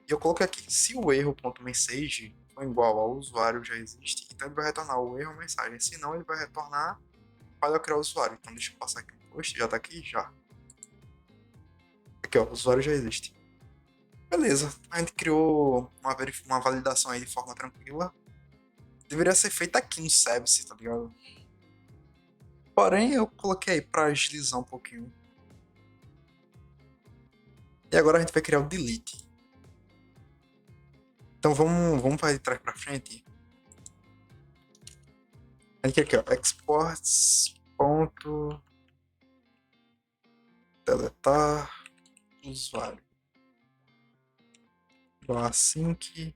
E eu coloquei aqui, se o erro.message for igual ao usuário já existe, então ele vai retornar o erro mensagem. Se não, ele vai retornar para criar o usuário. Então deixa eu passar aqui o post, já está aqui? Já. Aqui, ó, o usuário já existe. Beleza, a gente criou uma validação aí de forma tranquila. Deveria ser feita aqui no service, tá ligado? Porém, eu coloquei aí pra agilizar um pouquinho. E agora a gente vai criar o delete. Então vamos para de trás pra frente. A gente quer aqui, ó, exports ponto deletar usuário. Igual assim que...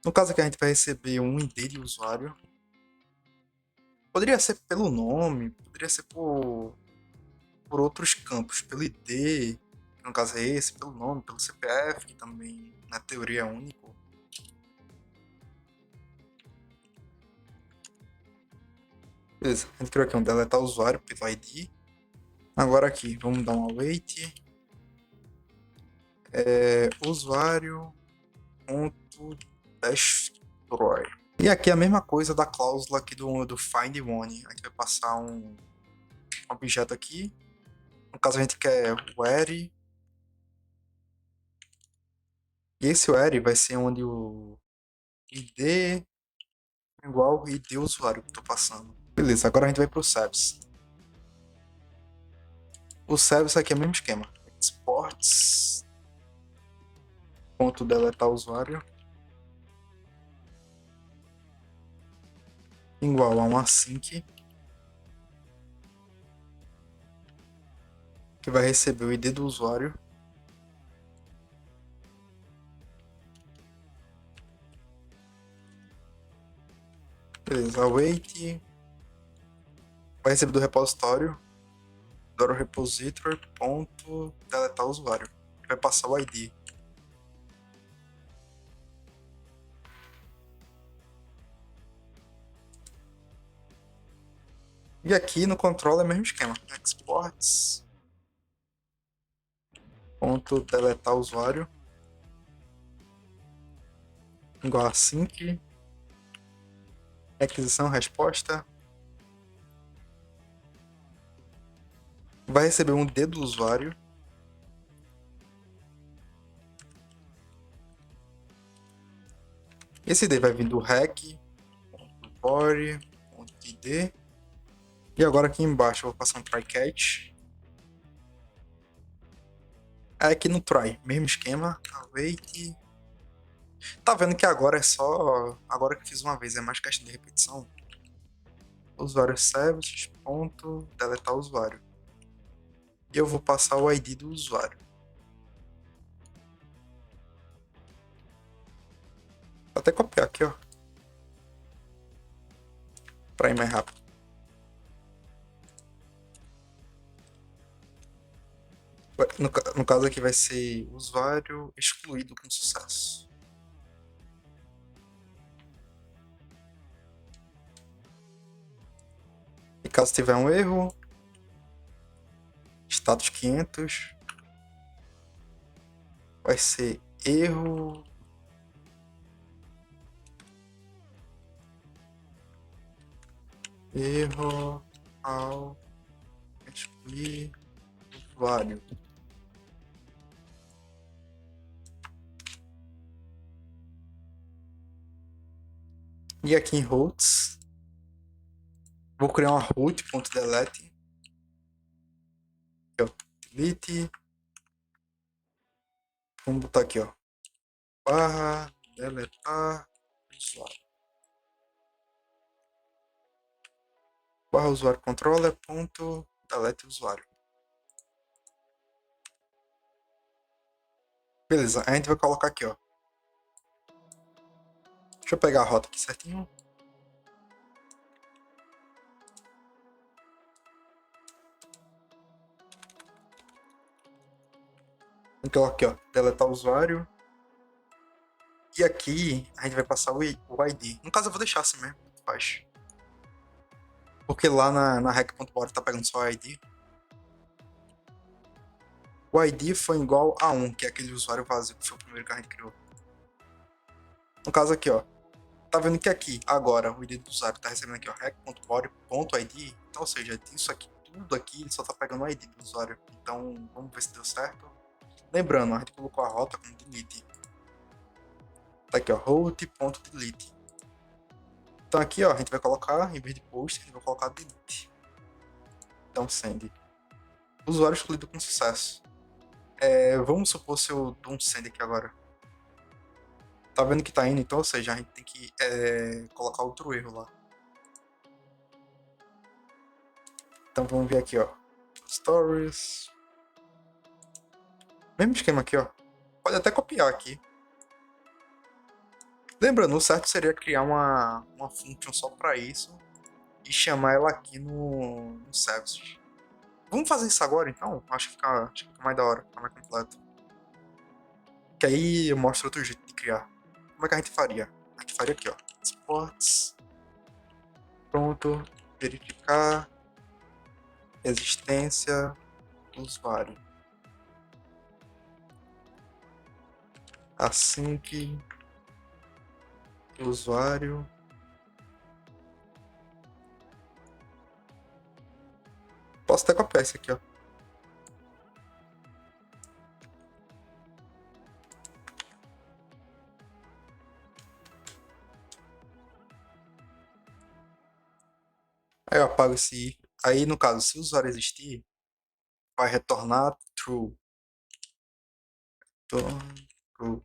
No caso aqui a gente vai receber um ID de usuário. Poderia ser pelo nome, poderia ser por outros campos, pelo ID, que no caso é esse, pelo nome, pelo CPF, que também na teoria é único. Beleza, a gente criou aqui um deletar usuário pelo ID. Agora aqui, vamos dar um await. Usuário.destroy. E aqui é a mesma coisa da cláusula aqui do find one. A gente vai passar um objeto aqui. No caso a gente quer o where. E esse where vai ser onde o id é igual ao id usuário que eu estou passando. Beleza, agora a gente vai para o service. O service aqui é o mesmo esquema. Exports. Ponto deletar usuário. Igual a um async. Que vai receber o id do usuário. Beleza, await. Vai receber do repositório. Do repository. Ponto deletar usuário. Vai passar o id. E aqui no controle é o mesmo esquema. Exports. Ponto deletar usuário. Igual a sync. Aquisição, resposta. Vai receber um ID do usuário. Esse ID vai vir do rec, body, .id. E agora aqui embaixo eu vou passar um try catch. Aí aqui no try, mesmo esquema, await. Tá vendo que agora é só, agora que eu fiz uma vez, é mais questão de repetição. Usuário services, ponto, deletar usuário. E eu vou passar o ID do usuário. Vou até copiar aqui, ó. Pra ir mais rápido. No caso aqui vai ser usuário excluído com sucesso. E caso tiver um erro, status 500 vai ser erro ao excluir usuário. E aqui em routes, vou criar uma route.delete. Delete. Vamos botar aqui, ó. Barra deletar usuário. Barra usuário controller ponto delete usuário. Beleza, a gente vai colocar aqui, ó. Deixa eu pegar a rota aqui certinho. Então aqui, ó, deletar usuário. E aqui a gente vai passar o ID. No caso eu vou deixar assim mesmo, faz. Porque lá na rec.body tá pegando só o ID. O ID foi igual a 1, que é aquele usuário vazio que foi o primeiro que a gente criou. No caso aqui, ó. Tá vendo que aqui, agora, o ID do usuário tá recebendo aqui, ó, rec.body.id. Então, ou seja, isso aqui, tudo aqui, ele só tá pegando o ID do usuário. Então, vamos ver se deu certo. Lembrando, a gente colocou a rota como delete. Tá aqui, ó, route.delete. Então aqui, ó, a gente vai colocar, em vez de post, a gente vai colocar delete. Então, send. Usuário excluído com sucesso. Vamos supor se eu dou um send aqui agora. Tá vendo que tá indo, então, ou seja, a gente tem que colocar outro erro lá. Então vamos ver aqui, ó. Stories. Mesmo esquema aqui, ó. Pode até copiar aqui. Lembrando, o certo seria criar uma function só para isso e chamar ela aqui no services. Vamos fazer isso agora, então? Acho que fica mais da hora, fica mais completo. Que aí eu mostro outro jeito de criar. Como é que a gente faria? A gente faria aqui, ó. Sports. Pronto. Verificar. Existência do usuário. Async do usuário. Posso até copiar isso aqui, ó. Aí eu apago esse i. Aí, no caso, se o usuário existir, vai retornar true. True.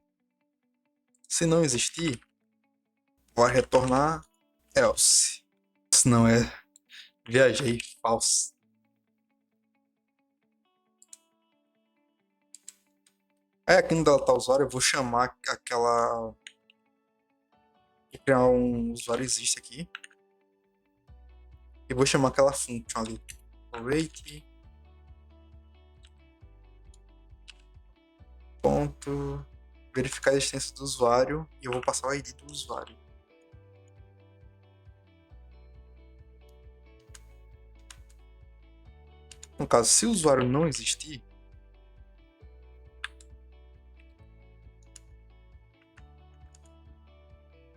Se não existir, vai retornar else. Se não é, viajei, false. Aí aqui no deletar usuário, eu vou chamar aquela... Vou criar um usuário existe aqui. E vou chamar aquela function ali. Rate. Ponto. Verificar a existência do usuário. E eu vou passar o ID do usuário. No caso, se o usuário não existir,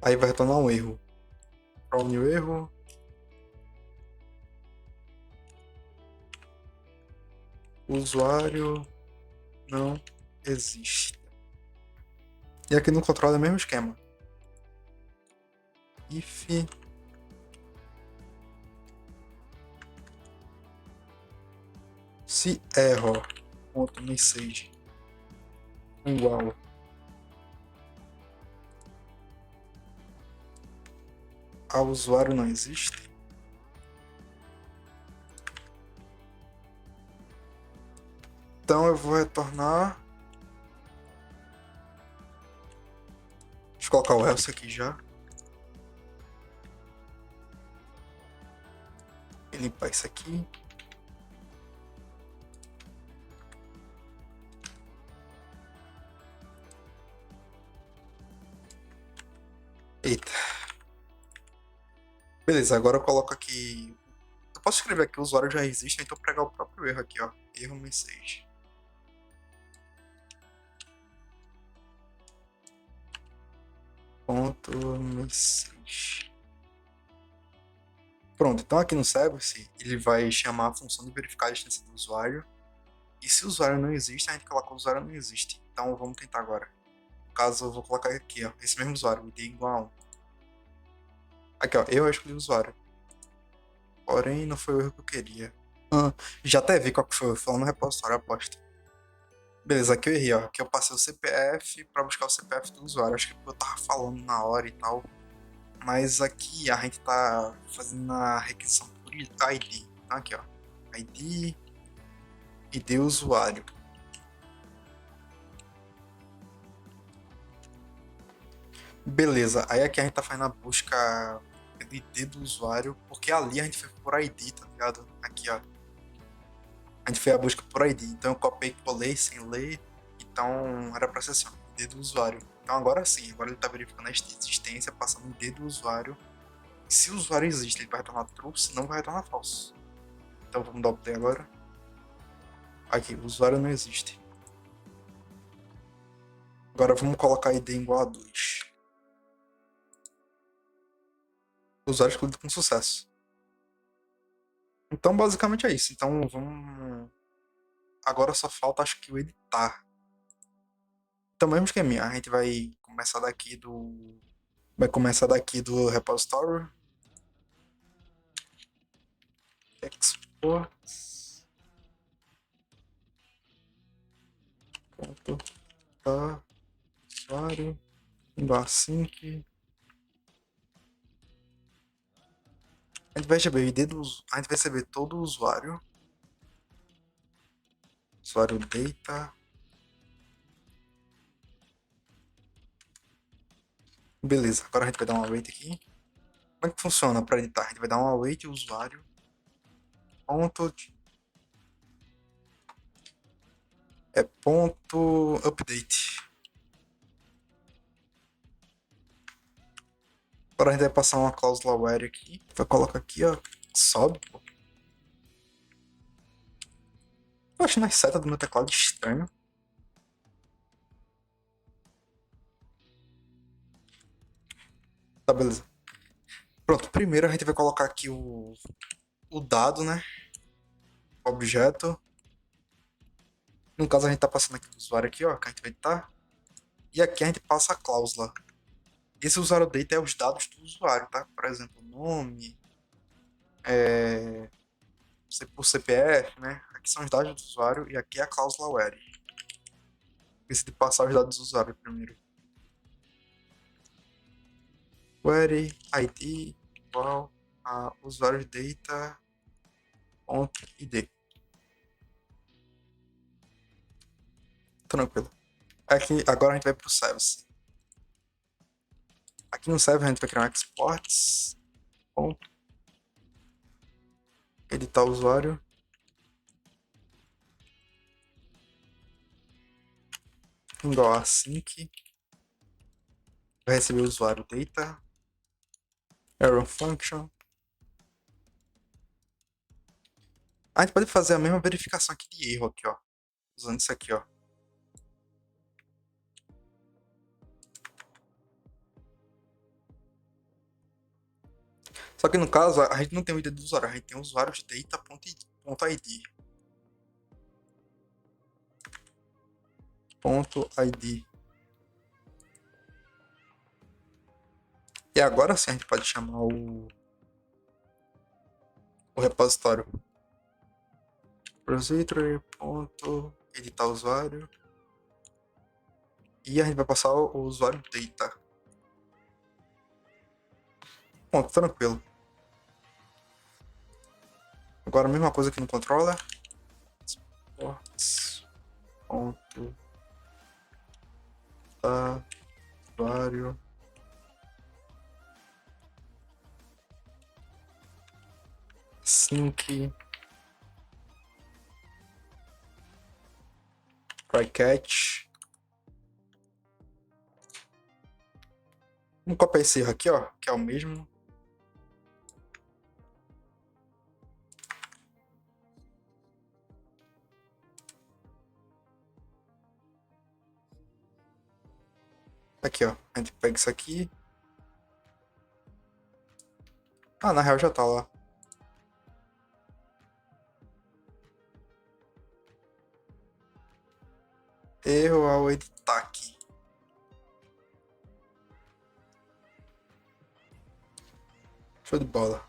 aí vai retornar um erro. From new erro. O usuário não existe. E aqui no controle é o mesmo esquema. If se error ponto message igual ao usuário não existe, então eu vou retornar. Deixa eu colocar o else aqui já. E limpar isso aqui. Eita. Beleza, agora eu coloco aqui. Eu posso escrever aqui o usuário já existe, então pegar o próprio erro aqui, ó. Erro message. Ponto message. Pronto, então aqui no service ele vai chamar a função de verificar a existência do usuário. E se o usuário não existe, a gente coloca o usuário não existe. Então vamos tentar agora. No caso, eu vou colocar aqui, ó, esse mesmo usuário, id igual a 1. Aqui, ó, eu escolhi o usuário. Porém, não foi o erro que eu queria. Já até vi qual que foi, falando no repositório, aposta. Beleza, aqui eu errei, ó. Aqui eu passei o CPF para buscar o CPF do usuário. Acho que eu tava falando na hora e tal. Mas aqui a gente tá fazendo a requisição por ID. Então aqui, ó. ID, ID usuário. Beleza, aí aqui a gente tá fazendo a busca pelo ID do usuário, porque ali a gente foi por ID, tá ligado? Aqui, ó. A gente fez a busca por ID, então eu copiei e colei sem ler, então era pra ser assim, ó, ID do usuário. Então agora sim, agora ele tá verificando a existência, passando o ID do usuário. E se o usuário existe, ele vai retornar true, se não vai retornar false. Então vamos dar o play agora. Aqui, o usuário não existe. Agora vamos colocar ID igual a 2. O usuário excluído com sucesso. Então basicamente é isso. Então vamos... Agora só falta, acho que, o editar. Então mesmo esqueminha, a gente vai começar daqui do... Vai começar daqui do repository. Export. Ponto. Tá. Usuário. Igual sync. A gente vai receber o ID do... A gente vai receber todo o usuário. Usuário data. Beleza, agora a gente vai dar um await aqui. Como é que funciona para editar? A gente vai dar um await usuário. Ponto. É ponto update. Agora a gente vai passar uma cláusula where aqui. Vai colocar aqui, ó. Sobe, pô. Eu acho na seta do meu teclado estranho. Tá, beleza. Pronto, primeiro a gente vai colocar aqui o dado, né? objeto. No caso, a gente tá passando aqui o usuário aqui, ó, que a gente vai editar. E aqui a gente passa a cláusula. Esse usuário data é os dados do usuário, tá? Por exemplo, nome, por CPF, né? Aqui são os dados do usuário e aqui é a cláusula where. Decide passar os dados do usuário primeiro. Where ID igual a usuário data ponto id. Tranquilo. Aqui, agora a gente vai para o service. Aqui no server a gente vai criar um exports, ponto, editar o usuário, igual a sync, vai receber o usuário data, error function. A gente pode fazer a mesma verificação aqui de erro aqui, ó, usando isso aqui, ó. Só que no caso, a gente não tem o ID do usuário, a gente tem o usuário de data.id. .id. E agora sim a gente pode chamar o repositório. Repository.editar usuário. E a gente vai passar o usuário data. Ponto, tranquilo. Agora a mesma coisa aqui no controller. Sports. Ponto. Tá. Usuário. Sync. Try catch. Vamos copiar esse erro aqui, ó, que é o mesmo. Aqui, ó. A gente pega isso aqui. Ah, na real já tá lá. Erro ao editar aqui. Show de bola.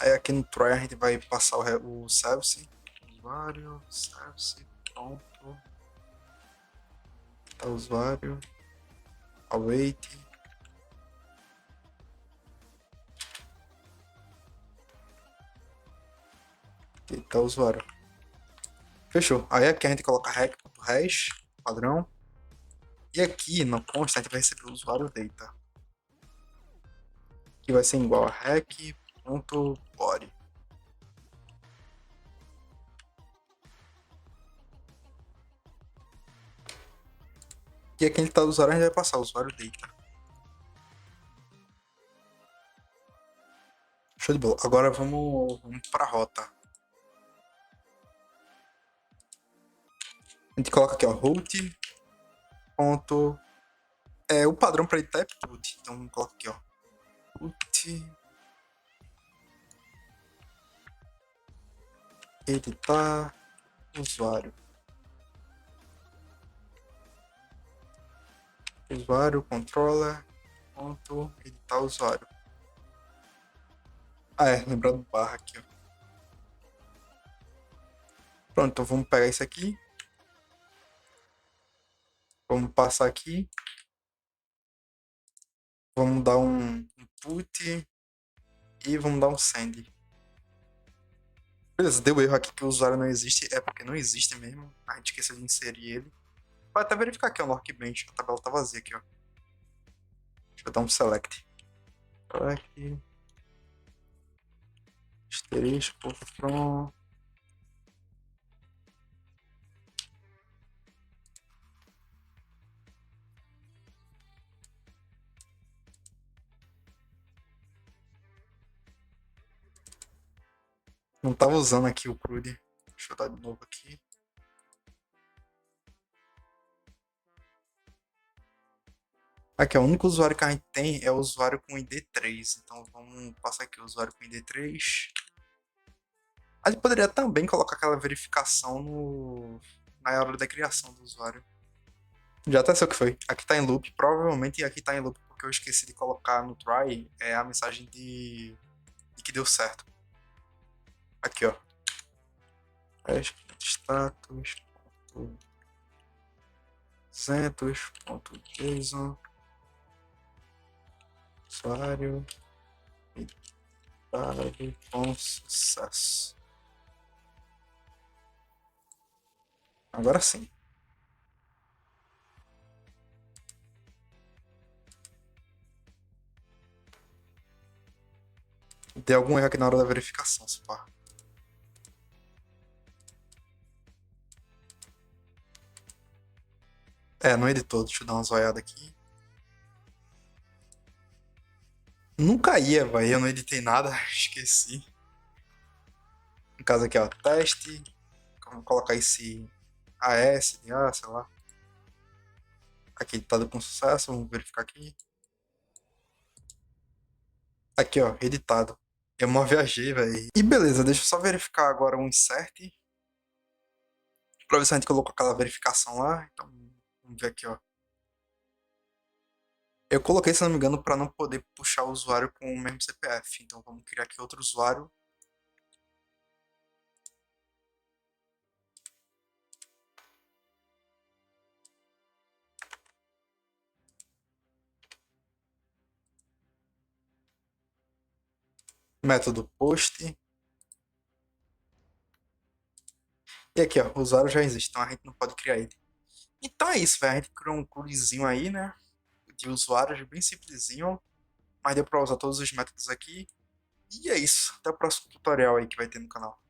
Aí aqui no try a gente vai passar o service. Usuário, service, pronto. Tá usuário. Await. E tá usuário. Fechou. Aí aqui a gente coloca rec.hash, padrão. E aqui no const a gente vai receber o usuário data. Que vai ser igual a rec.body. E aqui a gente tá usuário, a gente vai passar o usuário data. Show de bola. Agora vamos para a rota. A gente coloca aqui, ó, root. Ponto, o padrão para editar é put. Então vamos colocar aqui, ó, put editar usuário. Usuário controller ponto editar usuário. Ah, lembrando do barra aqui, ó. Pronto, então vamos pegar isso aqui. Vamos passar aqui. Vamos dar um put e vamos dar um send. Beleza, deu erro aqui que o usuário não existe. É porque não existe mesmo. A gente esqueceu de inserir ele. Vai até verificar aqui, ó, no Workbench. A tabela tá vazia aqui, ó. Deixa eu dar um select. Select. Asterisco from. Não tava usando aqui o CRUD. Deixa eu dar de novo aqui. Aqui, ó, o único usuário que a gente tem é o usuário com ID3. Então vamos passar aqui o usuário com ID3. A gente poderia também colocar aquela verificação na hora da criação do usuário. Já até sei o que foi. Aqui tá em loop. Provavelmente aqui tá em loop porque eu esqueci de colocar no try a mensagem de que deu certo. Aqui, ó. Status. 200.json usuário editado com sucesso. Agora sim. Deu algum erro aqui na hora da verificação, se pá. É, não editou. Deixa eu dar uma zoiada aqui. Nunca ia, velho. Eu não editei nada. Esqueci. No caso aqui, ó. Teste. Vamos colocar esse AS, sei lá. Aqui, editado com sucesso. Vamos verificar aqui. Aqui, ó. Editado. Eu mal viajei, velho. E beleza, deixa eu só verificar agora o insert. Pra ver se a gente colocou aquela verificação lá. Então, vamos ver aqui, ó. Eu coloquei, se não me engano, para não poder puxar o usuário com o mesmo CPF. Então vamos criar aqui outro usuário. Método post. E aqui, ó, o usuário já existe, então a gente não pode criar ele. Então é isso, velho. A gente criou um cluezinho aí, né? De usuários bem simplesinho. Mas deu para usar todos os métodos aqui. E é isso. Até o próximo tutorial aí que vai ter no canal.